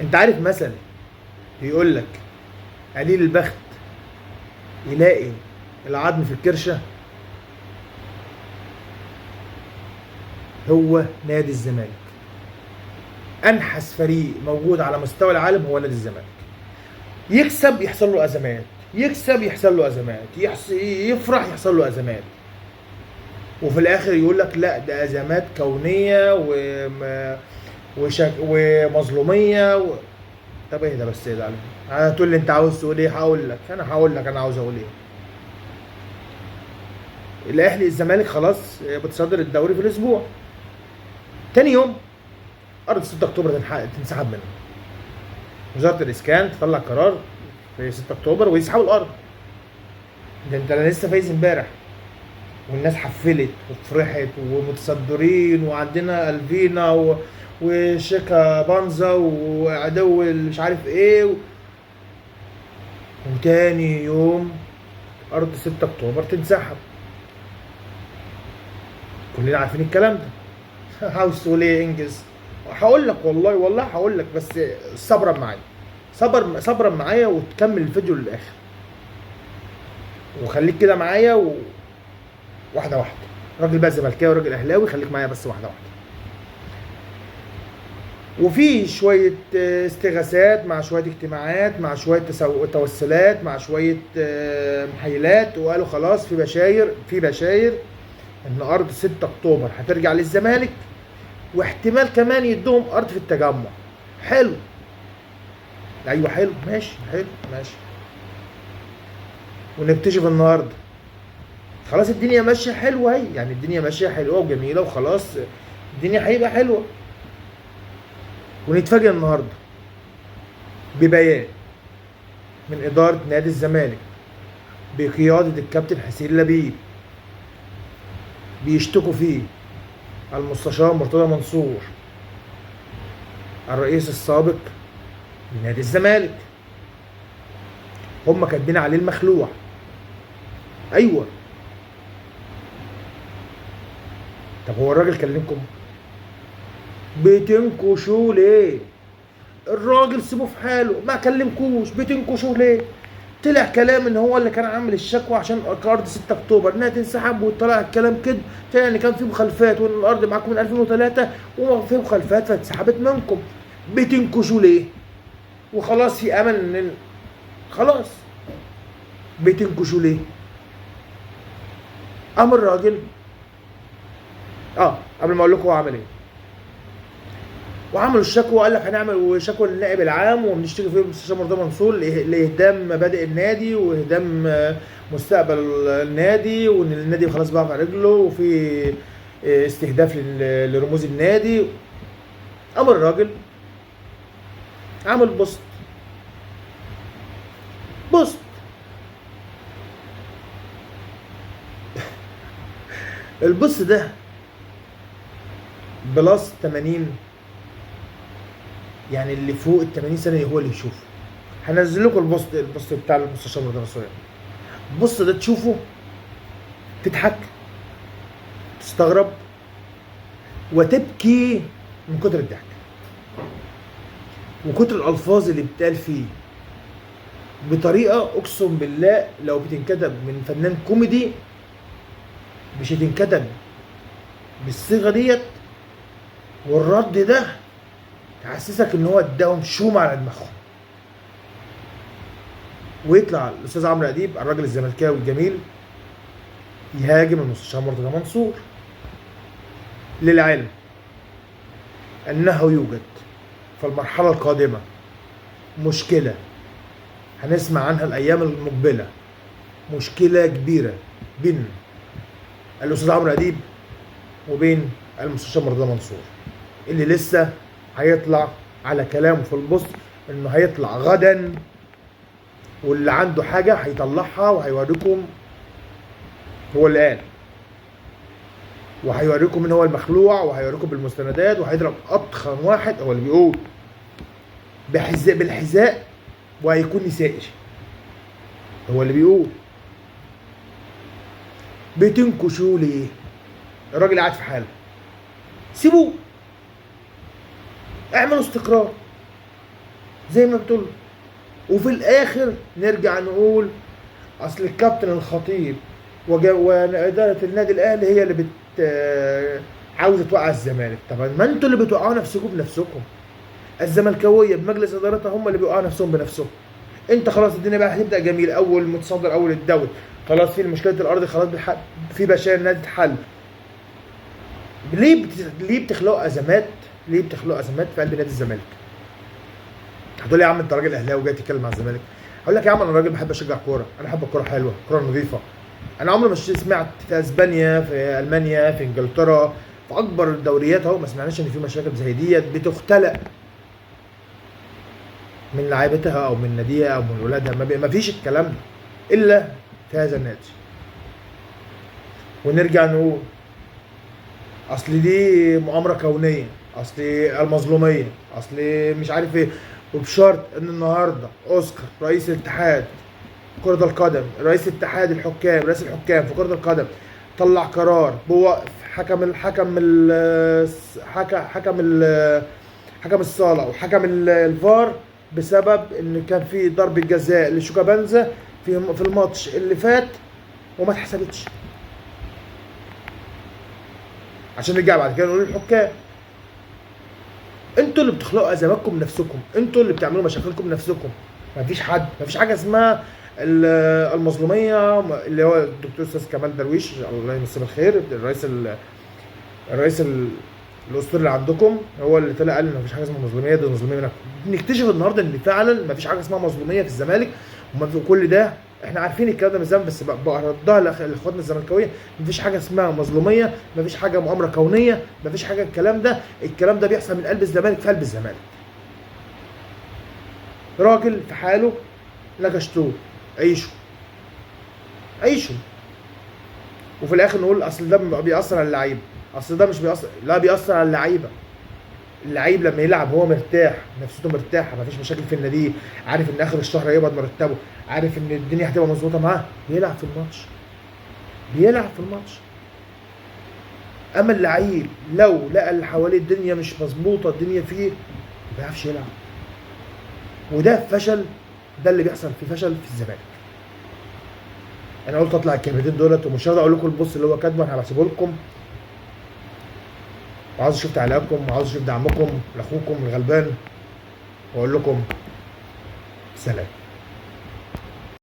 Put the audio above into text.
انت عارف مثل بيقول لك قليل البخت يلاقي العظم في الكرشه. هو نادي الزمالك انحس فريق موجود على مستوى العالم، هو نادي الزمالك. يكسب يحصل له ازمات، يكسب يحصل له ازمات، يفرح يحصل له ازمات، وفي الاخر يقول لك لا ده ازمات كونيه ومظلوميه طب ايه ده بس، ايه ده؟ هتقول لي انت عاوز تقول ايه؟ هقول لك انا عاوز اقول ايه. الاهلي الزمالك خلاص بتصدر الدوري في الاسبوع. تاني يوم ارض 6 اكتوبر تنسحب منه. وزاره الاسكان تطلع قرار في 6 اكتوبر ويسحبوا الارض. ده انت انا لسه فايز امبارح والناس حفلت وفرحت ومتصدرين وعندنا الفينا وشيكا بانزا وعدو مش عارف ايه وتاني يوم ارض 6 اكتوبر تنسحب. كلنا عارفين الكلام ده. عاوز تقول ايه؟ انجز. هقول لك والله هقول لك، بس صبرا معايا، صبرا معايا وتكمل الفيديو للاخر وخليك كده معايا واحده واحده. راجل بقى زملكاوي وراجل اهلاوي، خليك معايا بس واحده واحده. وفي شويه استغاثات مع شويه اجتماعات مع شويه توسلات مع شويه محايلات، وقالوا خلاص في بشاير ان ارض 6 اكتوبر هترجع للزمالك، واحتمال كمان يدوهم ارض في التجمع. حلو، ايوه حلو، ماشي، حلو ماشي. ونكتشف النهارده خلاص الدنيا ماشيه حلوه اهي، يعني الدنيا ماشيه حلوه وجميله وخلاص الدنيا هيبقى حلوه. ونتفاجئ النهارده ببيان من اداره نادي الزمالك بقياده الكابتن حسين لبيب بيشتكوا فيه المستشار مرتضى منصور الرئيس السابق لنادي الزمالك. هم كاتبين عليه المخلوع. ايوه. طب هو الراجل كلمكم؟ بتنكشوا ليه؟ الراجل سيبوه في حاله، ما كلمكوش، بتنكشوا ليه؟ طلع كلام ان هو اللي كان عامل الشكوى عشان ارض 6 اكتوبر انها تنسحب، وطلع الكلام كده طلع ان كان في مخالفات وان الارض معاكم من 2003 وفي مخالفات فاتسحبت منكم. بتنكشوا ليه؟ وخلاص في امل ان خلاص. بتنكشوا ليه؟ قام الراجل قبل ما اقول لكم هو عمل ايه، وعملوا الشكوى وقال لك هنعمل شكوى للنائب العام وبنشتكي فيه المستشار مرتضى منصور لاهدام مبادئ النادي واهدام مستقبل النادي، وان النادي خلاص بقى على رجله وفي استهداف لرموز النادي. قام الراجل عمل بوست البوست ده بلس 80، يعني اللي فوق ال 80 سنه هو اللي يشوفه. هنزل لكم البوست بتاع المستشار مرتضى منصور. البوست ده تشوفه تضحك تستغرب وتبكي من كتر الضحك وكتر الالفاظ اللي بتقال فيه بطريقه اقسم بالله لو بتنكتب من فنان كوميدي مش هتنكتب بالصيغه ديت. والرد ده تحسسك ان هو اداهم شوم على دماغهم. ويطلع الاستاذ عمرو اديب الراجل الزملكاوي الجميل يهاجم المستشار مرتضى منصور. للعلم انه يوجد في المرحله القادمه مشكله هنسمع عنها الايام المقبله، مشكله كبيره بين الاستاذ عمرو اديب وبين المستشار مرتضى منصور، اللي لسه هيطلع على كلامه في البوست انه هيطلع غدا، واللي عنده حاجه هيطلعها وهيوريكم. هو اللي قال وهيوريكم ان هو المخلوع وهيوريكم بالمستندات وهيضرب اضخم واحد هو اللي بيقول بالحذاء وهيكون نسائي. هو اللي بيقول بتنكشوا ليه؟ الراجل قاعد في حاله، سيبوه، اعملوا استقرار. زي ما بتقول. وفي الاخر نرجع نقول اصل الكابتن الخطيب واداره النادي الاهلي هي اللي عاوزه توقع الزمالك. طبعا ما انتوا اللي بتوقعوا نفسكم بنفسكم. الزملكاويه بمجلس ادارتها هم اللي بيوقعوا نفسهم بنفسهم. انت خلاص الدنيا بقى هتبدا جميل، اول متصدر اول الدوري، خلاص في مشكله الارض خلاص في بشاير النادي اتحل. ليه بتخلقوا ازمات؟ ليه بتخلقوا ازمات في قلب نادي الزمالك؟ هتقول لي يا عم انت راجل اهلاوي وجاي تتكلم عن الزمالك. هقول لك يا عم انا راجل بحب اشجع كوره، انا بحب الكوره حلوه، كوره نظيفه. انا عمري ما سمعت في اسبانيا، في المانيا، في انجلترا، في اكبر الدوريات اهو ما سمعناش ان في مشاكل زي ديت بتختلق من لاعيبتها او من ناديها او من ولادها. ما فيش الكلام ده الا في هذا النادي. ونرجع نقول اصل دي مؤامره كونيه، اصل المظلوميه، اصل مش عارف ايه، وبشرط ان النهارده اوسكار رئيس الاتحاد كرة القدم، رئيس اتحاد الحكام، رئيس الحكام في كرة القدم طلع قرار بوقف حكم الصالة وحكم الفار بسبب ان كان في ضربة جزاء لشوكا بنزا في الماتش اللي فات وما اتحسبتش. عشان نرجع بعد كده نقول الحكام انتوا اللي بتخلقوا ازماتكم بنفسكم، انتوا اللي بتعملوا مشاكلكم بنفسكم. مفيش حاجه اسمها المظلوميه اللي هو الدكتور استاذ كمال درويش الله يمسيه بالخير، الرئيس الاسطوري اللي عندكم هو اللي طلع قال ان مفيش حاجه اسمها مظلوميه، ده مظلوميه منك. نكتشف النهارده ان فعلا مفيش حاجه اسمها مظلوميه في الزمالك، وكل ده احنا عارفين الكلام ده من زمان، بس بردها لاخواتنا الزملكاويه. مفيش حاجه اسمها مظلوميه، مفيش حاجه مؤامره كونيه، مفيش حاجه الكلام ده بيحصل من قلب الزمالك في قلب الزمالك. راجل في حاله نكشتوه، عيشوا. وفي الاخر نقول اصل ده بيأثر على اللعيبه، اصل ده مش بيأثر، لا بيأثر على اللعيبه. اللعيب لما يلعب هو مرتاح، نفسيته مرتاحه، مفيش مشاكل في النادي، عارف ان اخر الشهر هيقبض مرتبه، عارف ان الدنيا هتبقى مظبوطه معاه، بيلعب في الماتش. اما اللعيب لو لقى اللي حواليه الدنيا مش مظبوطه، الدنيا فيه ما بيعرفش يلعب. وده فشل، ده اللي بيحصل في فشل في الزمالك. انا قلت اطلع الكلمتين دولت، ومش هقدر اقول لكم البوست اللي هو كاتبه، انا هبعته لكم، وعاوز اشوف تعليقاتكم، وعاوز اشوف دعمكم لاخوكم الغلبان، واقول لكم سلام.